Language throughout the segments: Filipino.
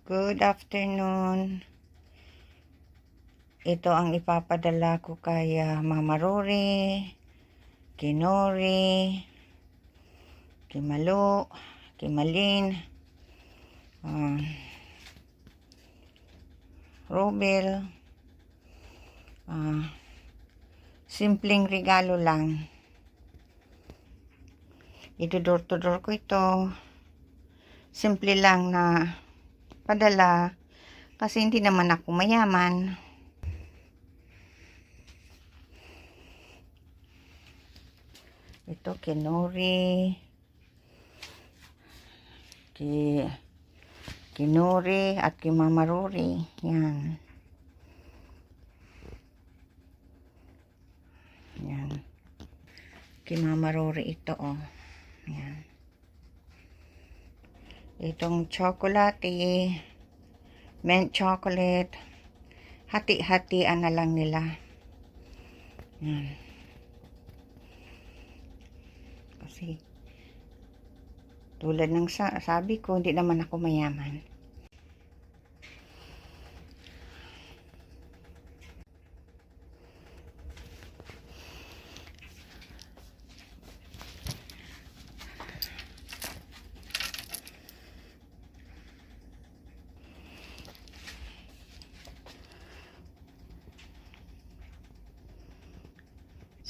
Good afternoon. Ito ang ipapadala ko kay Mama Rory, kay Nori, kay Malo, kay Malin, Robel. Simpleng regalo lang. Door to door ko ito. Simple lang na padala kasi hindi naman ako mayaman. Ito kay Nori, kay Nori at kay Mama Rory. Yan. Yan. Kay Mama Rory ito, oh. Yan. Itong chocolate, mint chocolate, hati-hatian na lang nila. Yan. Kasi, tulad ng sabi ko, hindi naman ako mayaman.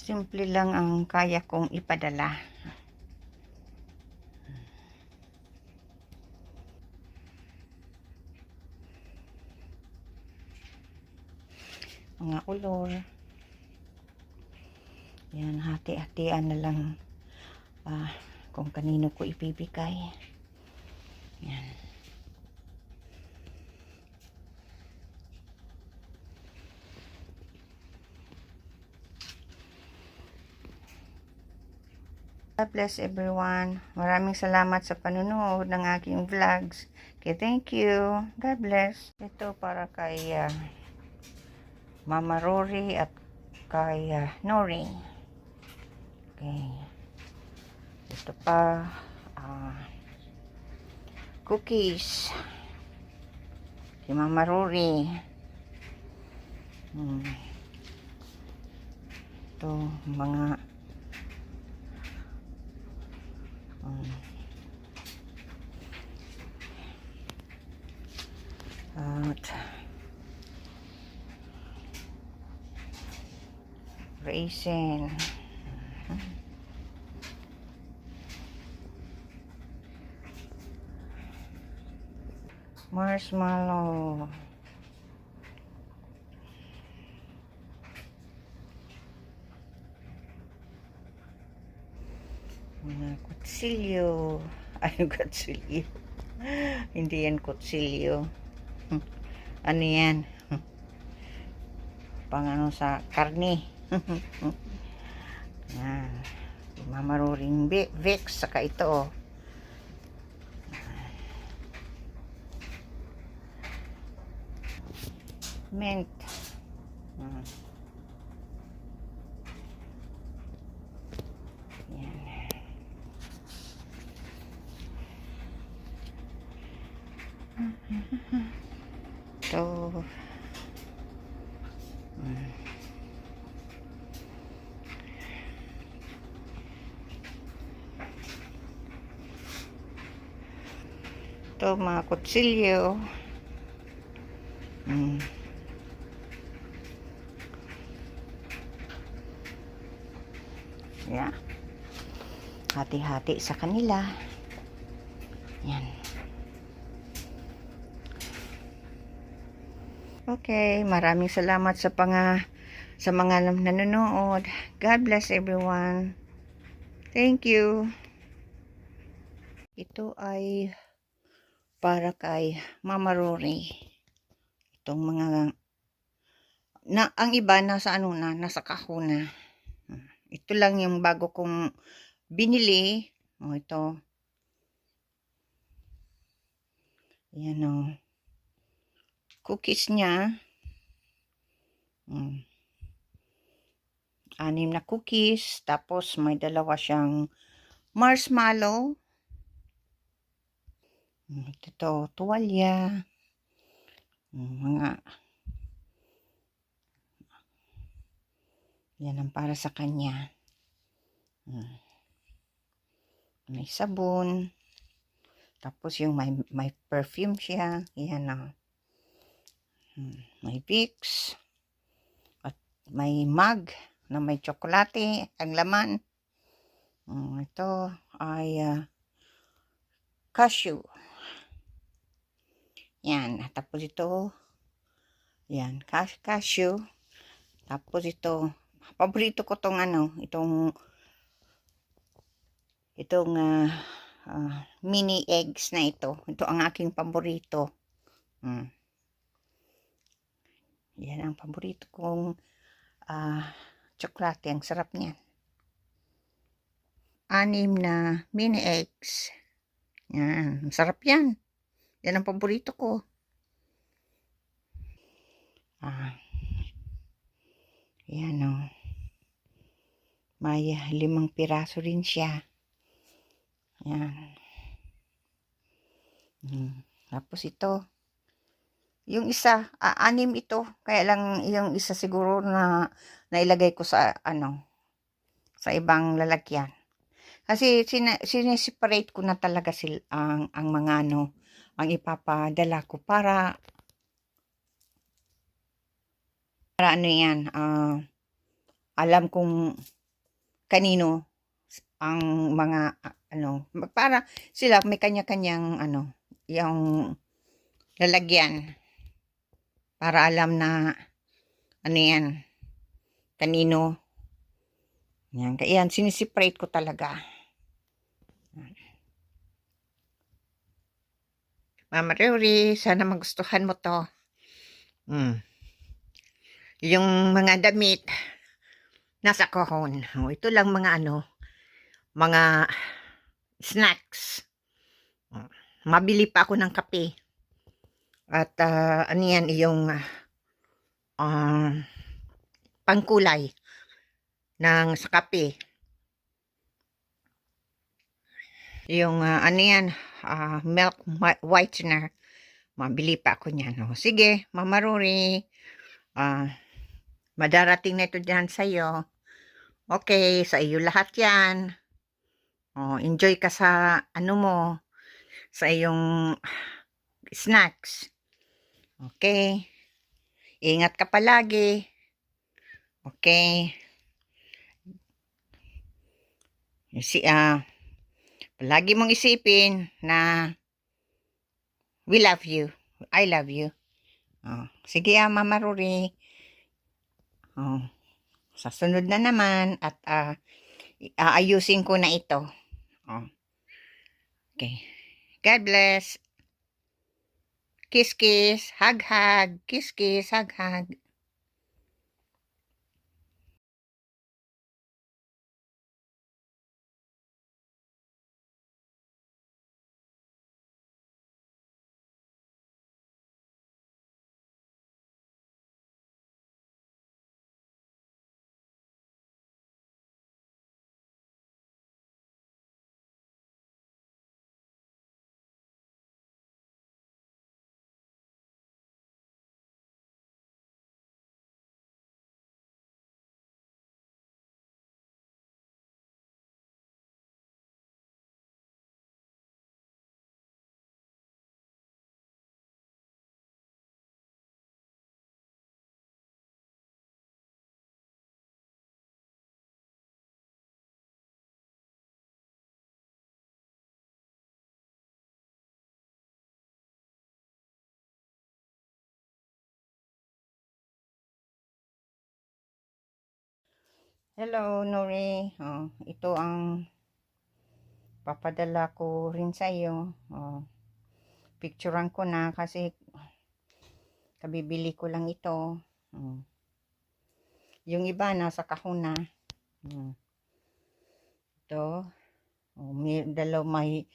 Simple lang ang kaya kong ipadala. Mga ulor. Yan, hati-hatian na lang kung kanino ko ipibigay. Yan. God bless everyone. Maraming salamat sa panunood ng aking vlogs. Okay, thank you. God bless. Ito para kay Mama Rory at kay Nori. Okay. Ito pa cookies kay Mama Rory. Ito mga at raisin, marshmallow, mga kutsilyo. Ay, kutsilyo. Hindi yan kutsilyo. Ano yan? Pang ano sa karne. Yan. Mamaruring Vicks. Saka ito, oh. Mint. Yan. Ito. Ito, mga kutsilyo. Yan. Hati-hati sa kanila. Yan. Okay, maraming salamat sa mga nanonood. God bless everyone. Thank you. Ito ay para kay Mama Rory. Itong mga ang iba nasa nasa kahon na. Ito lang yung bago kong binili. Ito. Ayan, cookies niya. 6 na cookies. Tapos may dalawa siyang marshmallow. Ito, tuwalya. Mga yan ang para sa kanya. May sabon. Tapos yung may perfume siya. Yan na. May Vicks. At may mug na may tsokolate ang laman. Ito ay cashew. Yan. Tapos ito, yan, cashew. Tapos ito, paborito ko tong itong mini eggs na ito. Ito ang aking paborito. Yan ang paborito kong tsokolate. Ang sarap niyan. 6 na mini eggs. Yan. Sarap yan. Yan ang paborito ko. Yan o. May 5 piraso rin siya. Yan. Tapos ito. Yung isa, 6 ito. Kaya lang yung isa siguro na nailagay ko sa sa ibang lalagyan. Kasi sineseparate ko na talaga ang mga ang ipapadala ko para yan, alam kong kanino ang mga para sila may kanya-kanyang yung lalagyan para alam na yan kanino. Yan, kaya yan sineseparate ko talaga. Mama Rory, sana magustuhan mo to. Yung mga damit nasa kahon. Ito lang mga mga snacks. Mabili pa ako ng kape. At yan yung pangkulay sa kape. Yung yan, milk whitener. Mabili pa ako niyan. Sige, Mama Rory. Madarating na ito dyan sa'yo. Okay, sa iyo lahat yan. Enjoy ka sa mo, sa iyong snacks. Okay. Ingat ka palagi. Okay. Palagi mong isipin na we love you. I love you. Sige Mama Rory. Sa sunod na naman at aayusin ko na ito. Okay. God bless. Kiss kiss, hug hug, kiss kiss, hug hug. Hello, Nori. Ito ang papadala ko rin sa iyo. Picturean ko na kasi kabibili ko lang ito. Yung iba nasa kahon na. Ito. May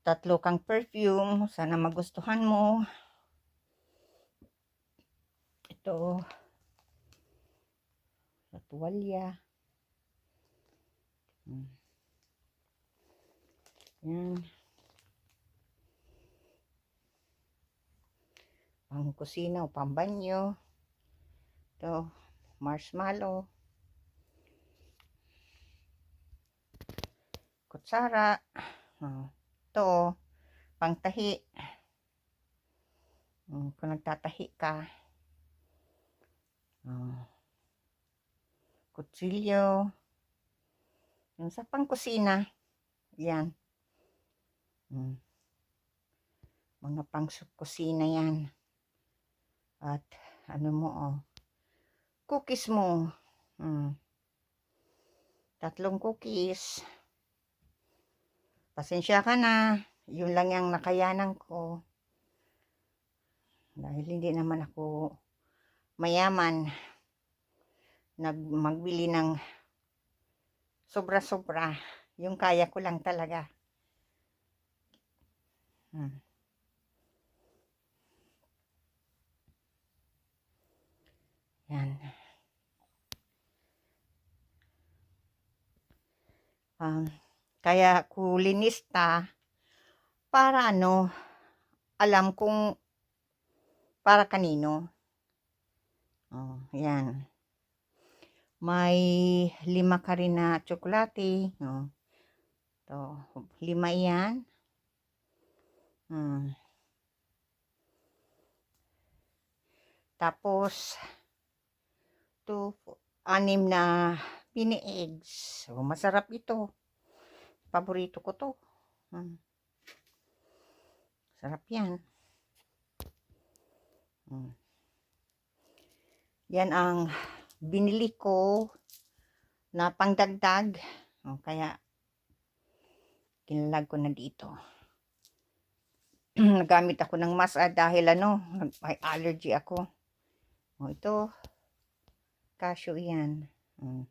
3 kang perfume. Sana magustuhan mo. Ito. Sa tuwalya. Yan. pang kusina o pang banyo. Ito, marshmallow. Kutsara. Ito, pang tahi. Kung nagtatahi ka. Kutsilyo. Yung sa pang kusina. Yan. Mga pang kusina yan. At ano mo, cookies mo. 3 cookies. Pasensya ka na. Yun lang yung nakayanan ko. Dahil hindi naman ako mayaman. Magbili ng sobra-sobra. Yung kaya ko lang talaga. Yan. Kaya kulinista para alam kung para kanino. Yan. May 5 ka rin na tsokolate. To, 5 yan. Tapos 6 na mini eggs. So, masarap ito. Paborito ko to. Sarap yan. Yan ang binili ko na pangdagdag. Kaya kinalag ko na dito. Nagamit ako ng mask dahil may allergy ako. Ito cashew yan.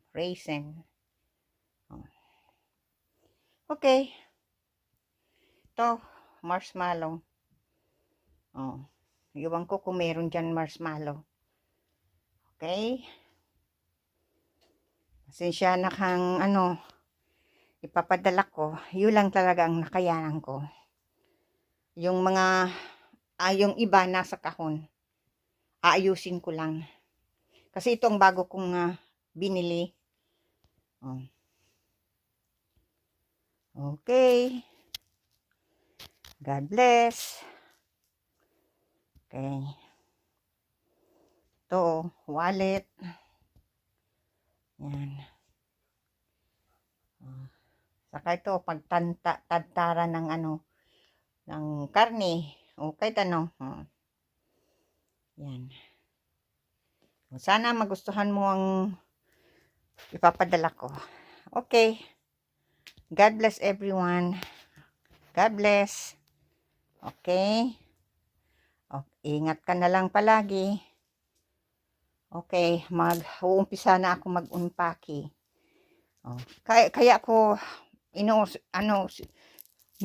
Raisin. Okay. Ito, marshmallow. Iwan ko kung meron dyan marshmallow. Okay. Pasensya na kang ipapadala ko. Yun lang talaga ang nakayanan ko. Yung mga, yung iba nasa kahon. Aayusin ko lang. Kasi ito ang bago kong binili. Okay. God bless. Okay. Ito, wallet. Yan. Saka ito, pagtantara ng ng karne. Kahit Yan. Sana magustuhan mo ang ipapadala ko. Okay. God bless everyone. God bless. Okay. Ingat ka na lang palagi. Okay, uumpisa na ako mag-unpacking. Kaya ako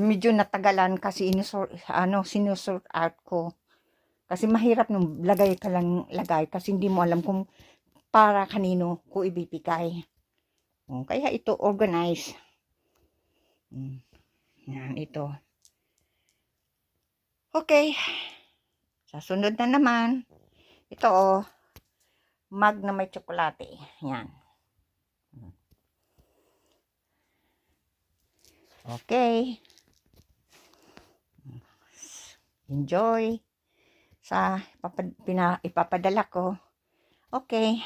medyo natagalan kasi sinusort out ko. Kasi mahirap nung lagay ka lang kasi hindi mo alam kung para kanino ko ibibigay. Kaya ito organize. Yan, ito. Okay. Sa sunod na naman, ito mug na may tsokolate. Yan. Okay. Enjoy sa ipapadala ko. Okay.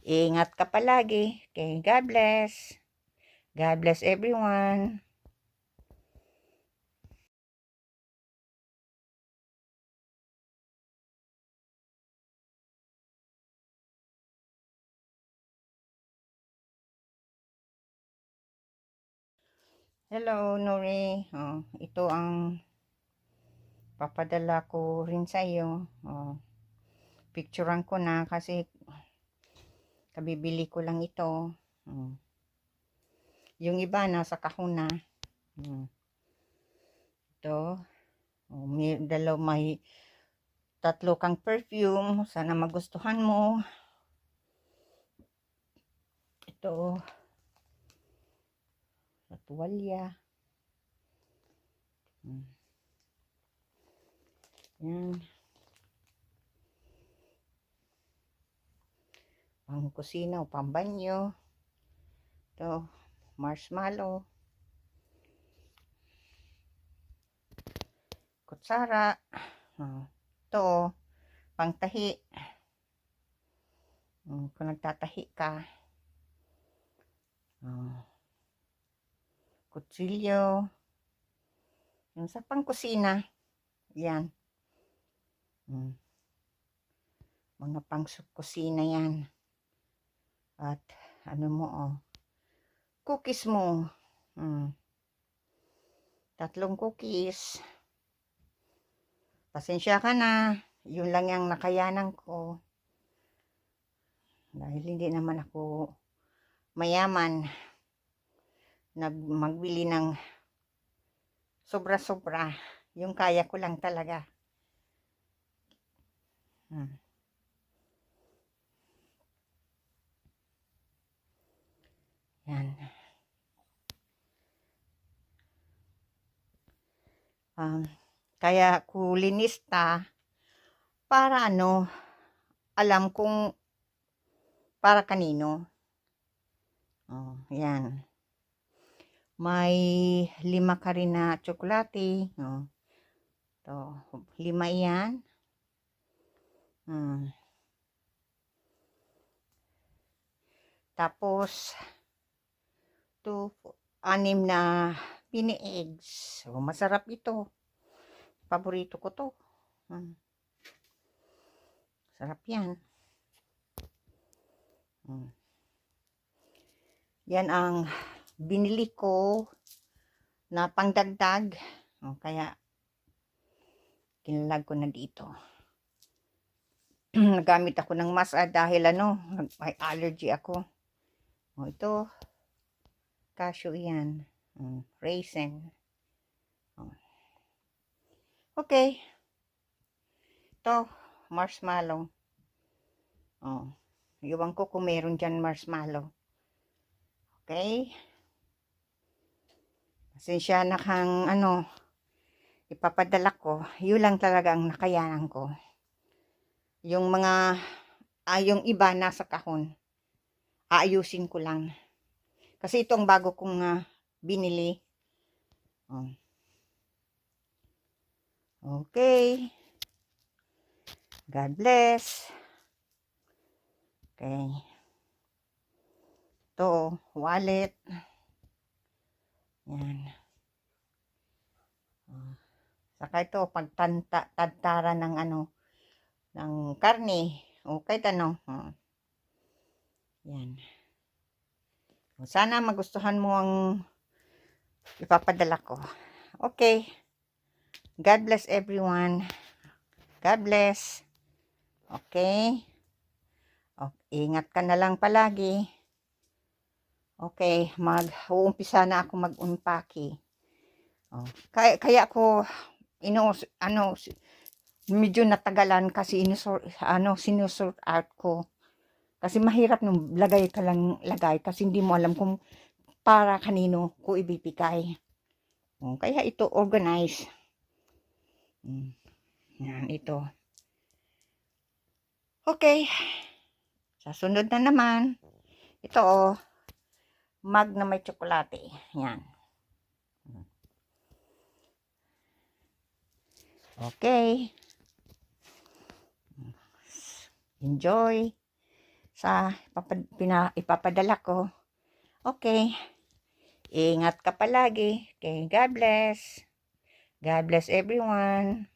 Ingat ka palagi. Okay, God bless. God bless everyone. Hello, Nori. Ito ang papadala ko rin sa iyo. Picturean ko na kasi kabibili ko lang ito. Yung iba nasa kahon na. Ito. May 3 kang perfume. Sana magustuhan mo. Ito. Sa tuwalya. Yan. pang kusina o pang banyo. Ito, marshmallow. Kutsara. Ito, pang tahi. Kung nagtatahi ka. Kutsilyo. Yung sa pang kusina. Yan. Mga pang kusina yan. At ano mo, cookies mo. 3 cookies. Pasensya ka na. Yun lang yung nakayanan ko. Dahil hindi naman ako mayaman na magbili ng sobra-sobra. Yung kaya ko lang talaga. Yan. Kaya ko linista para alam kung para kanino. Yan. May 5 ka rin na tsokolate. To, 5 yan. Tapos 6 na mini eggs. Masarap ito. Paborito ko to. Sarap yan. Yan ang binili ko na pangdagdag. Kaya kinalag ko na dito. Nagamit ako ng mask dahil may allergy ako. Ito cashew yan. Raisin. Okay. Ito marshmallow. Iwan ko kung meron dyan marshmallow. Okay. Pasensya na kang ipapadala ko. Yun lang talaga ang nakayanan ko. Yung mga yung iba nasa kahon. Aayusin ko lang. Kasi itong bago kong binili. Okay. God bless. Okay. Ito, wallet. Yan. Saka ito, pagtantara ng ng karne. O kahit Yan. Sana magustuhan mo ang ipapadala ko. Okay. God bless everyone. God bless. Okay. Ingat ka na lang palagi. Okay, uumpisa na ako mag-unpacking. Kaya ako medyo natagalan kasi sinusort out ko. Kasi mahirap nung lagay ka lang lagay kasi hindi mo alam kung para kanino ko ibibigay. Kaya ito organize. Yan ito. Okay. Sa sunod na naman, ito mug na may tsokolate. Yan. Okay. Enjoy sa ipapadala ko. Okay. Ingat ka palagi. Okay, God bless. God bless everyone.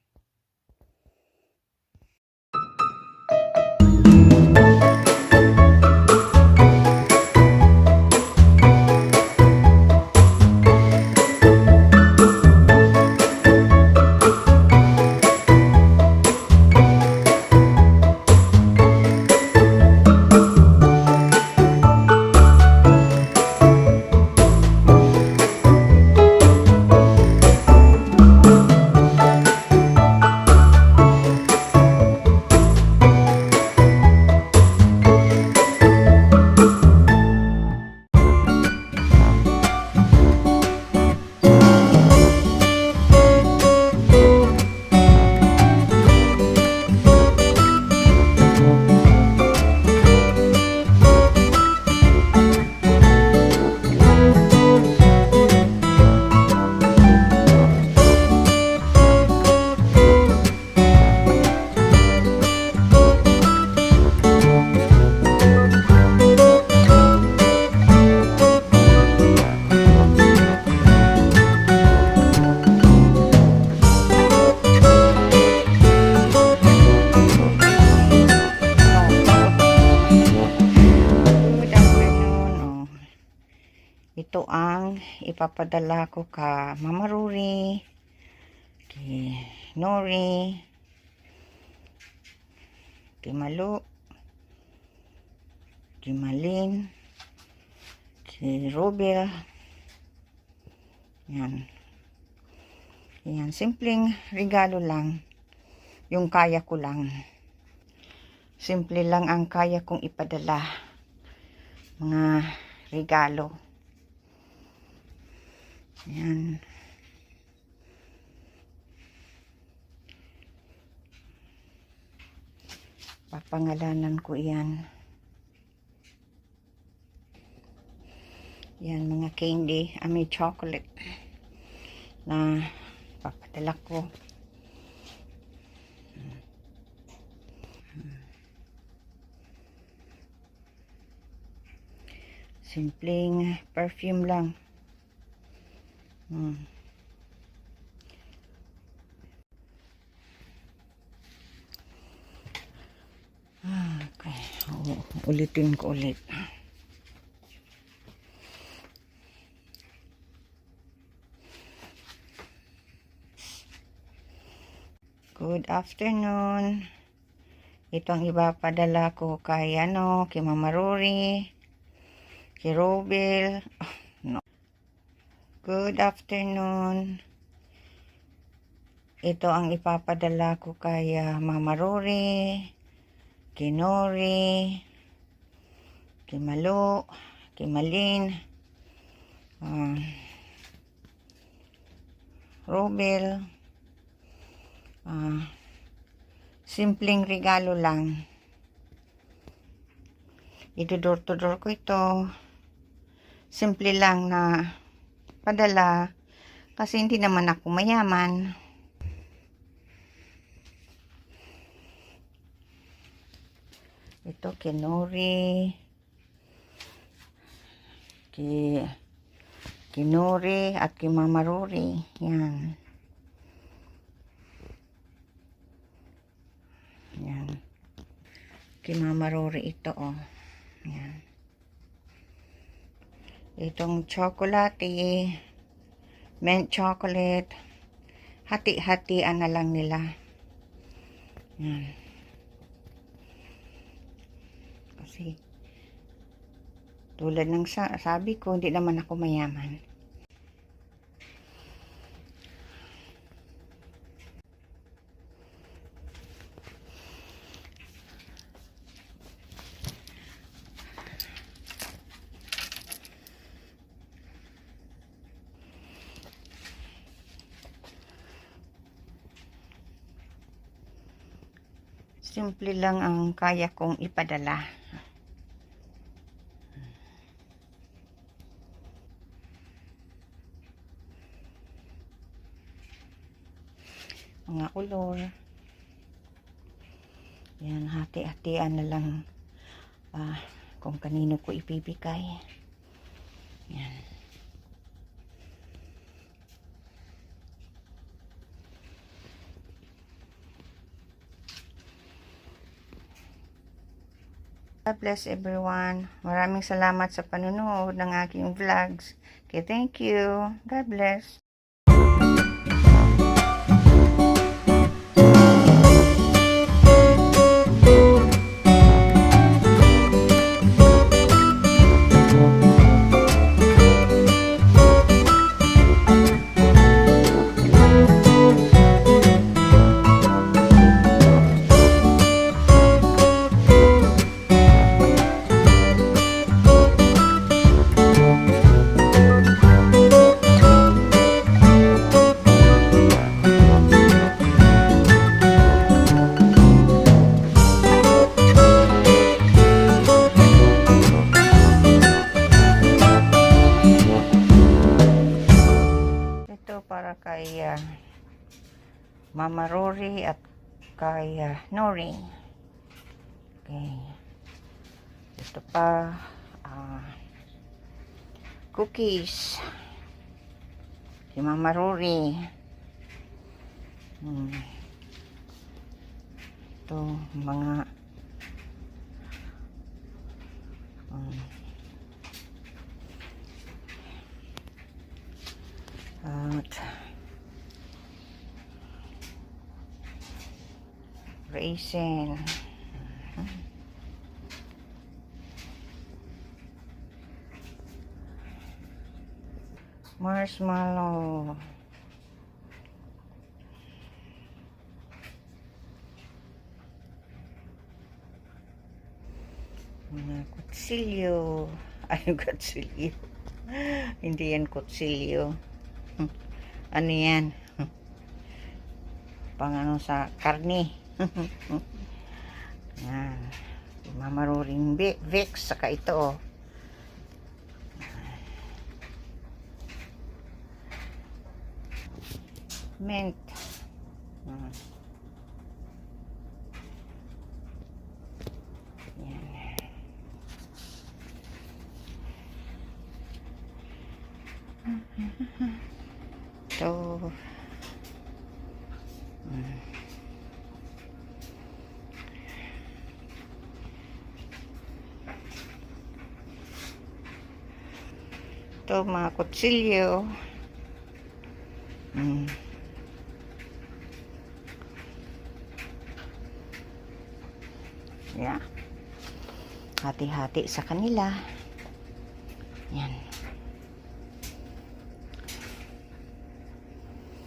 ang ipapadala ko ka Mama Rory, kay Nori, kay Malu, kay Malin, kay Robel. Yan. Yan, simpleng regalo lang. Yung kaya ko lang. Simple lang ang kaya kong ipadala. Mga regalo. Yan. Papangalanan ko yan. Yan, mga candy. May chocolate na papadala ko. Simpleng perfume lang. Okay. Ulitin ko ulit. Good afternoon. Ito ang ipapadala ko kay kay Mama Rory, kay Robel. No. Good afternoon. Ito ang ipapadala ko kay Mama Rory, kay Nori, kay Malu, kay Malin, Robel. Simpleng regalo lang. Ito door to door ko ito. Simple lang na padala kasi hindi naman ako mayaman. Ito kay Nori, kay Nori at kay Mama Rory. Yan. Yan. Kay Mama Rory ito, oh. Yan. Itong chocolate, mint chocolate, hati-hatian na lang nila. Yan. Kasi, tulad ng sabi ko, hindi naman ako mayaman. Simple lang ang kaya kong ipadala. Mga color. Yan, hati-hatian na lang kung kanino ko ipibigay. Yan. God bless everyone. Maraming salamat sa panunood ng aking vlogs. Okay, thank you. God bless. Para kay Mama Rory at kay Nori. Okay. Ito pa cookies kay Mama Rory. Ito mga raisin, marshmallow, mga kutsilyo. Ay, kutsilyo. Hindi yan kutsilyo. Ano yan? Pang ano sa karne. Yan. Mamaruring Vicks. Saka ito, oh. Mint. Yan. Ito. Ito, mga kutsilyo. Yeah. Hati-hati sa kanila. Yan.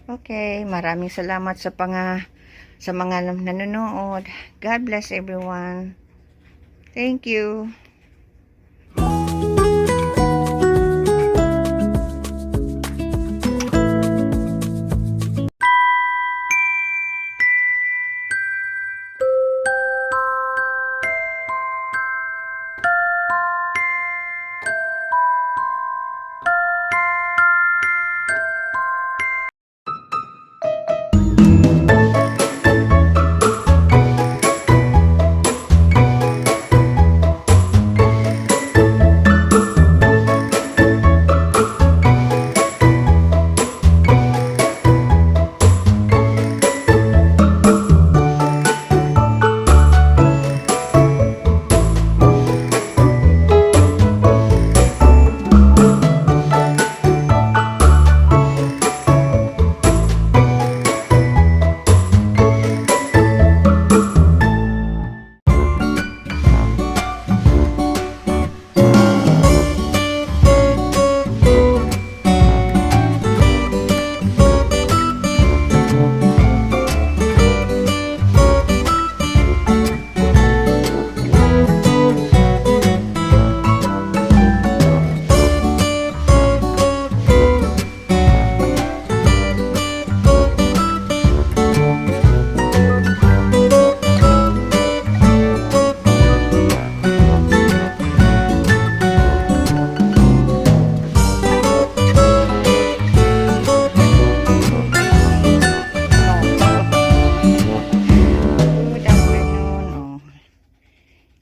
Okay, maraming salamat sa mga nanonood. God bless everyone. Thank you.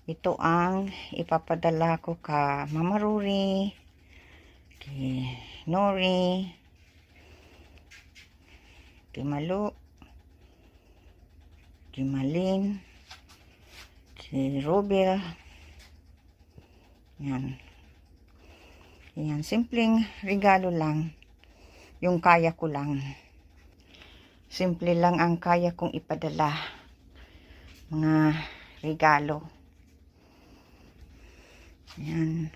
Ito ang ipapadala ko ka Mama Rory, kay Nori, kay Malu, kay Malin, kay Robel. Yan. Yan, simpleng regalo lang. Yung kaya ko lang. Simple lang ang kaya kong ipadala. Mga regalo. Yan.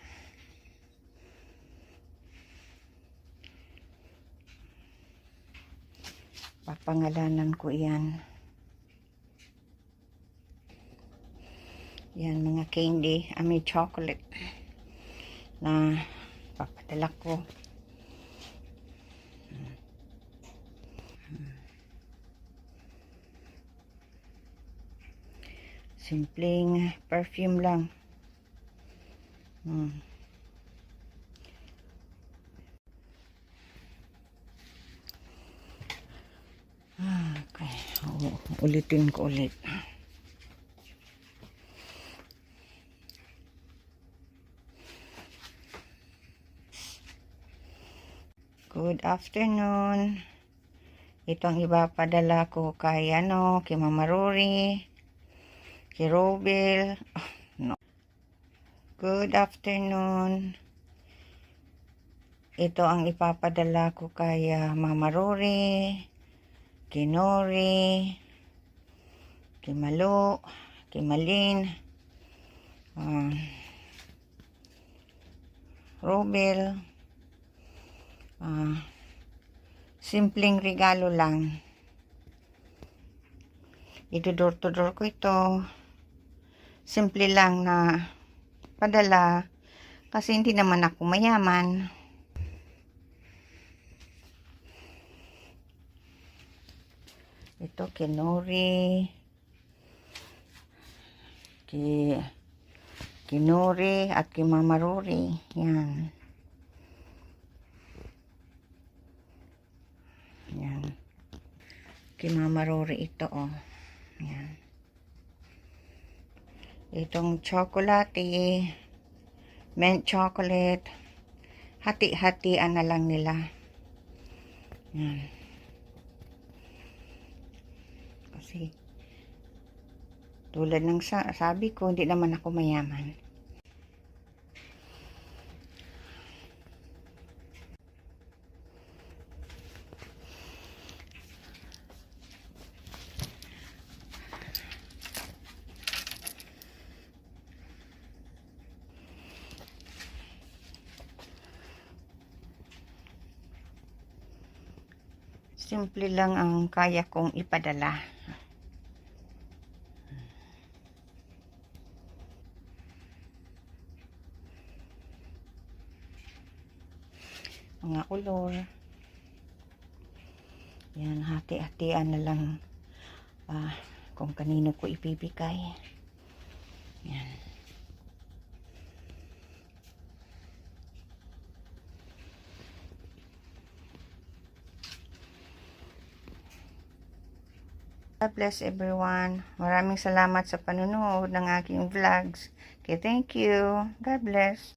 Papangalanan ko yan. Yan, mga candy. May chocolate na papadala ko. Simpleng perfume lang. Okay. Ulitin ko ulit. Good afternoon. Ito ang ipapadala ko kay kay Mama Rory, kay Robel. Good afternoon. Ito ang ipapadala ko kay Mama Rory, kay Nori, kay Malo, kay Malin, Robel, simpleng regalo lang. Door to door ko ito. Simple lang na padala kasi hindi naman ako mayaman. Ito kay Nori, kay Nori at kay Mama Rory. Yan. Yan. Kay Mama Rory ito, oh. Yan. Itong chocolate, mint chocolate, hati-hatian na lang nila. Yan. Kasi tulad ng sabi ko, hindi naman ako mayaman. Simple lang ang kaya kong ipadala. Mga kulor. Yan, hati-hatian na lang kung kanino ko ipibigay. Yan. God bless everyone. Maraming salamat sa panunood ng aking vlogs. Okay, thank you. God bless.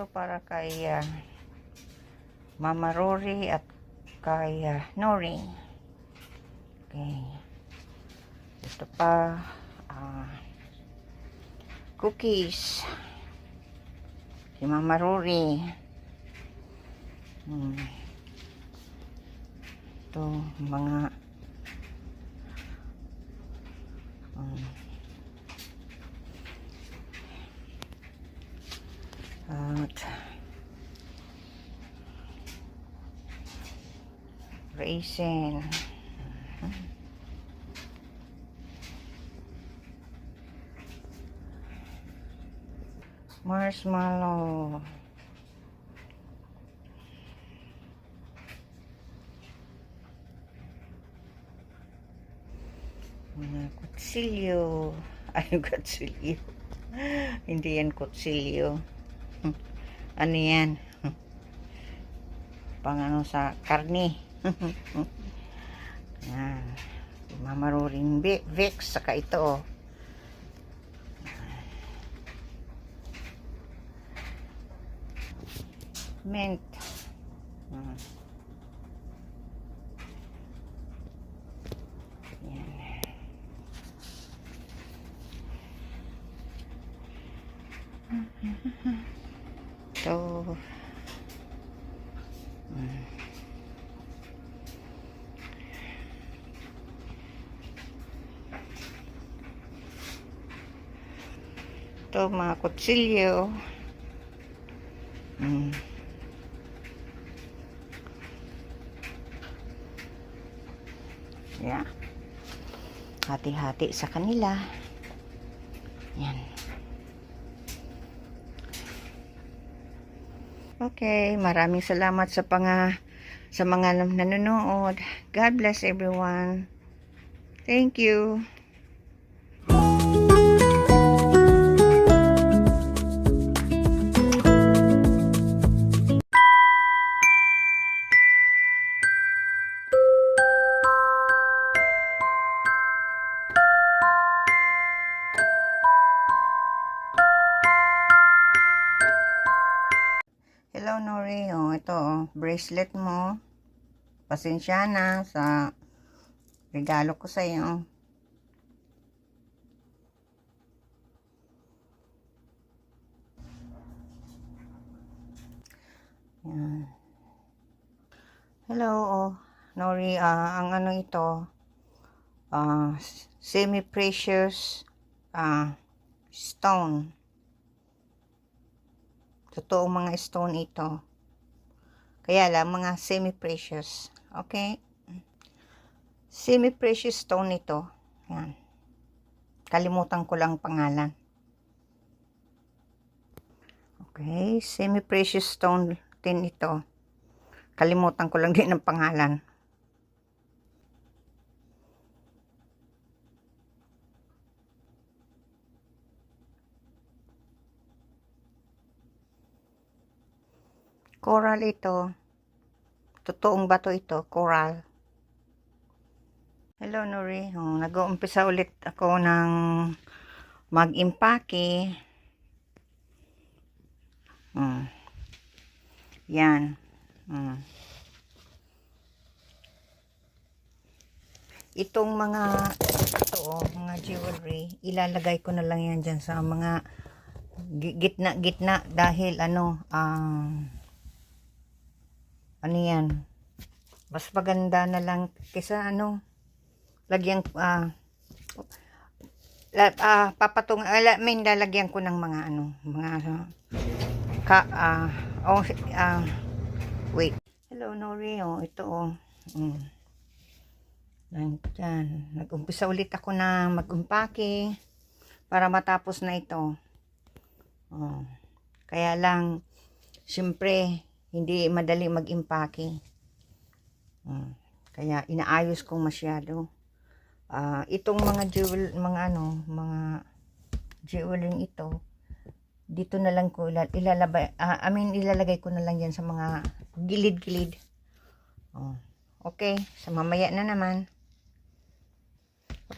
Para kay Mama Rory at kay Nori. Okay. Ito pa cookies kay Mama Rory. Ito mga at raisin, marshmallow, mga kutsilyo. Ay, kutsilyo. Hindi yan kutsilyo. Ano yan? Pang ano sa karne. Yan. Mama Roring Vicks. Saka ito, oh. Mint. Yan. Ito. Ito, mga kutsilyo. Yeah. Hati-hati sa kanila. Yan. Okay, maraming salamat sa mga nanonood. God bless everyone. Thank you. Nori. Oh, ito, oh, bracelet mo. Pasensya na sa regalo ko sa iyo. Yan. Hello, oh, Nori. Ang ano ito, semi-precious stone. Totoong mga stone ito. Kaya lang, mga semi-precious. Okay? Semi-precious stone ito. Yan. Kalimutan ko lang pangalan. Okay? Semi-precious stone din ito. Kalimutan ko lang din ang pangalan. Coral ito. Totoong bato ito. Coral. Hello, Nori. Oh, nag-uumpisa ulit ako ng mag-impake. Yan. Itong mga mga jewelry, ilalagay ko na lang yan dyan sa mga gitna-gitna dahil ano yan, mas maganda na lang kaysa ano, lagyan lalagyan ko ng mga ano, mga wait. Hello, Nori. Oh, ito, oh. Dyan. Nag-umpisa ulit ako na mag-umpake para matapos na ito. Oh. Kaya lang, siyempre, hindi madali mag-impake. Kaya inaayos kong masyado. Itong mga jewelry ito, dito na lang ko ilalagay ko na lang yan sa mga gilid-gilid. Okay, sa mamaya na naman.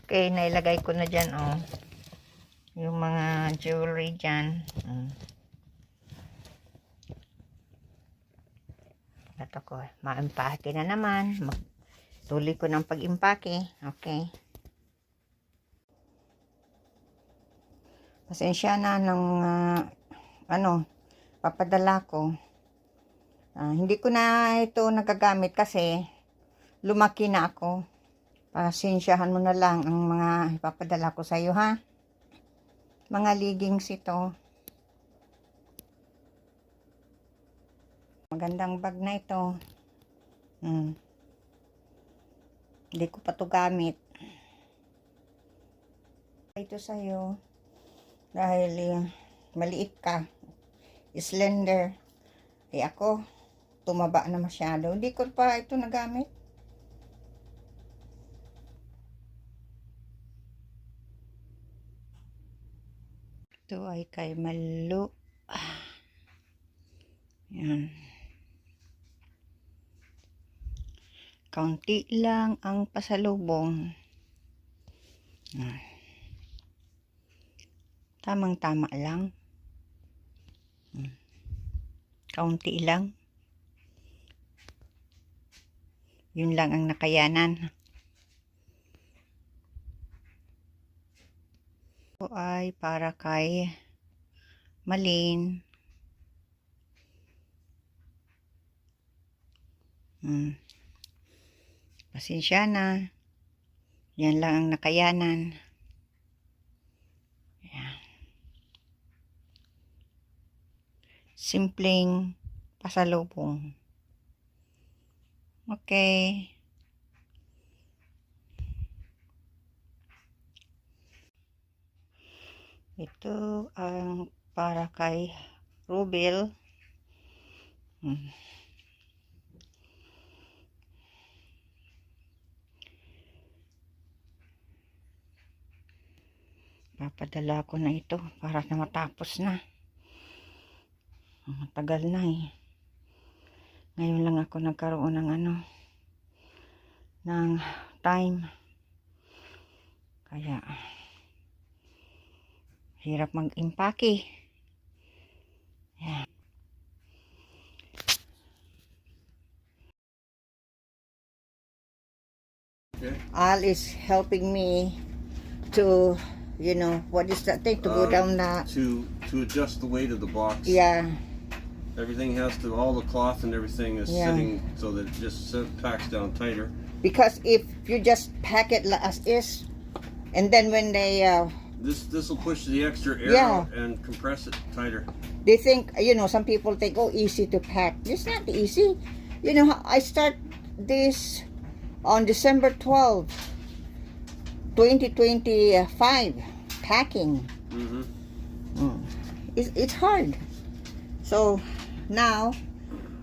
Okay, nailagay ko na dyan, yung mga jewelry dyan. Ito ko, ma-impake na naman. Tuloy ko ng pag-impake. Okay. Pasensya na ng papadala ko. Hindi ko na ito nagagamit kasi lumaki na ako. Pasensyahan mo na lang ang mga ipapadala ko sa iyo, ha? Mga leggings ito. Magandang bag na ito. Hindi ko pa to gamit. Ito sa iyo dahil maliit ka, slender. Ako, tumaba na masyado. Hindi ko pa ito nagamit. Ito ay kay Malu. Yan. Kaunti lang ang pasalubong. Tamang-tama lang. Kaunti lang. Yun lang ang nakayanan. Ito ay para kay Malin. Pasensya na. Yan lang ang nakayanan. Yan. Simpleng pasalubong. Okay. Ito ang para kay Rubel. Papadala ko na ito para na matapos na. Matagal na eh. Ngayon lang ako nagkaroon ng ng time. Kaya hirap mag-impake. Yan. Al is helping me to, you know, what is that thing, to go down the... To adjust the weight of the box. Yeah. Everything has to, all the cloth and everything is sitting so that it just packs down tighter. Because if you just pack it as is, and then when they... This will push the extra air out and compress it tighter. They think, you know, some people think, oh, easy to pack. It's not easy. You know, I start this on December 12, 2025, packing. It's hard. So now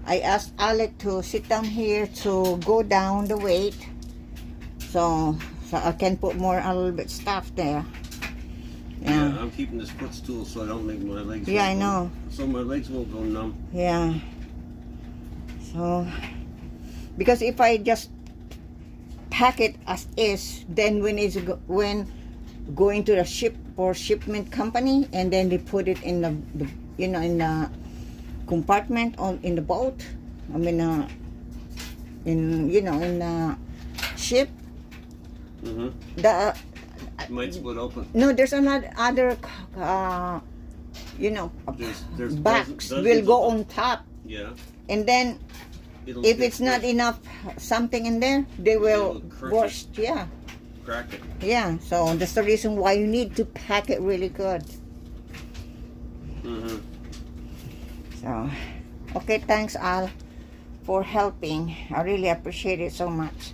I asked Alec to sit down here to go down the weight, so I can put more, a little bit stuff there. Yeah, I'm keeping this footstool so I don't make my legs. Yeah, I know. So my legs won't go numb. Yeah. So, because if I just pack it as is, then when going to the shipment company, and then they put it in the you know, in the compartment on in the boat. I mean, in, you know, in the ship. The it might split open. no, there's another you know, there's box dozens will go on top. Yeah. And then if it's not enough something in there, they will burst. Yeah. Crack it. Yeah. So that's the reason why you need to pack it really good. So, okay, thanks Al for helping. I really appreciate it so much.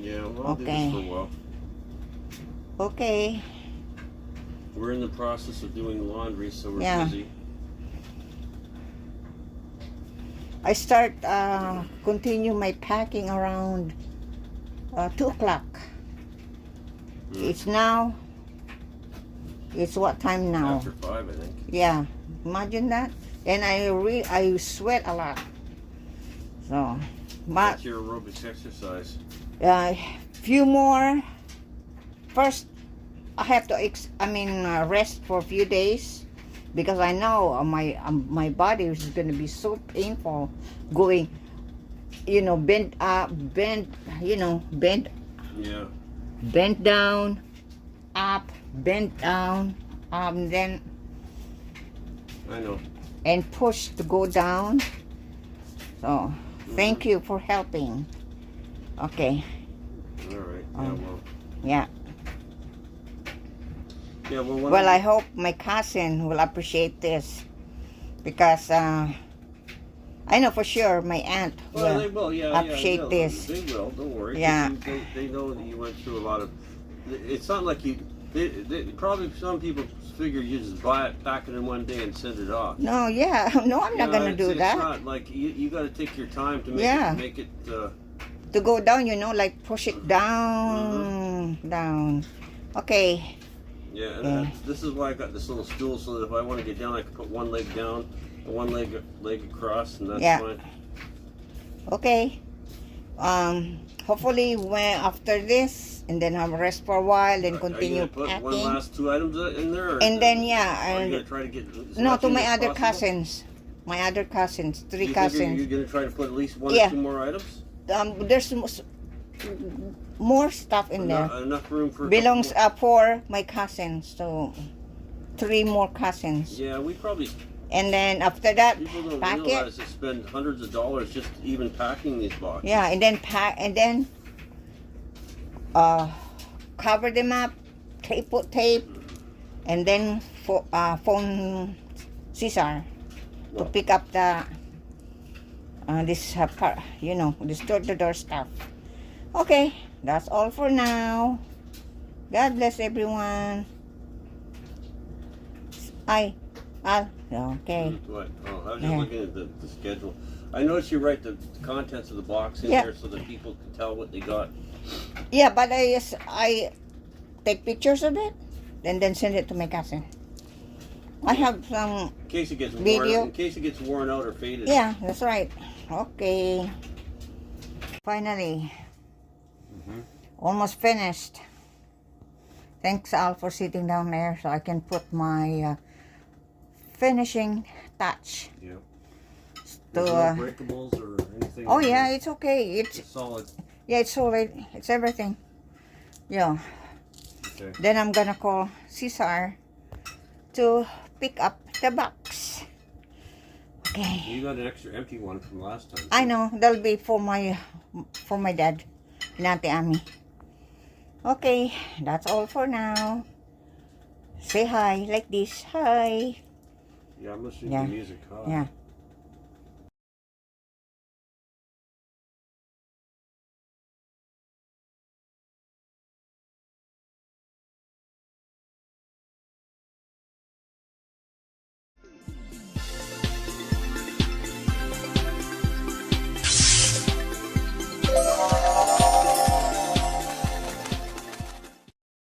Yeah, well, I'll do this for a while. Okay. We're in the process of doing laundry, so we're busy. I start continue my packing around 2 o'clock. It's now. It's what time now? After 5, I think. Yeah, imagine that. And I sweat a lot. So, but that's your aerobics exercise. Few more. First, I have to rest for a few days, because I know my body is going to be so painful going, you know, bent up, you know, bent. Yeah. Bent down, up, bent down, then. I know. And push to go down. So, thank you for helping. Okay. All right. Yeah. Well. Yeah. Yeah. Well, I hope my cousin will appreciate this, because I know for sure my aunt will, they will. Yeah, appreciate this. They will. Don't worry. Yeah. They know that you went through a lot of. It's not like you. They probably some people figure you just buy it, pack it in one day, and send it off. No, yeah, no, I'm not gonna do that. It's not like you got to take your time to make it. To go down, you know, like push it down, down. Okay. Yeah, and this is why I got this little stool, so that if I want to get down, I can put one leg down and one leg across, and that's fine. Okay. Hopefully, after this, and then have a rest for a while, then continue put packing. one last 2 items in there, and then are you gonna try to get to my other cousins. My other cousins, 3 cousins. You're gonna try to put at least 1 or 2 more items. There's more stuff in there. Enough room for. Belongs for my cousins, so 3 more cousins. Yeah, we probably. And then after that, people don't pack realize they spend hundreds of dollars just even packing these boxes. Yeah, and then cover them up, put tape, and then phone Cesar to pick up the this you know, this door-to-door stuff. Okay, that's all for now. God bless everyone. Okay. What? Oh, I was just looking at the schedule. I noticed you write the contents of the box in there so that people can tell what they got. Yeah, but I take pictures of it and then send it to my cousin. I have some in case it gets video. In case it gets worn out or faded. Yeah, that's right. Okay. Finally. Almost finished. Thanks Al for sitting down there so I can put my finishing touch. Yeah. To, no breakables or anything. Oh yeah, it's okay. It's solid. Yeah, it's solid. It's everything. Yeah. Okay. Then I'm gonna call Cesar to pick up the box. Okay. You got an extra empty one from last time. I know, that'll be for my dad and Auntie Ami. Okay, that's all for now. Say hi like this. Hi. Yeah, I'm listening Yeah. to music. Huh? Yeah.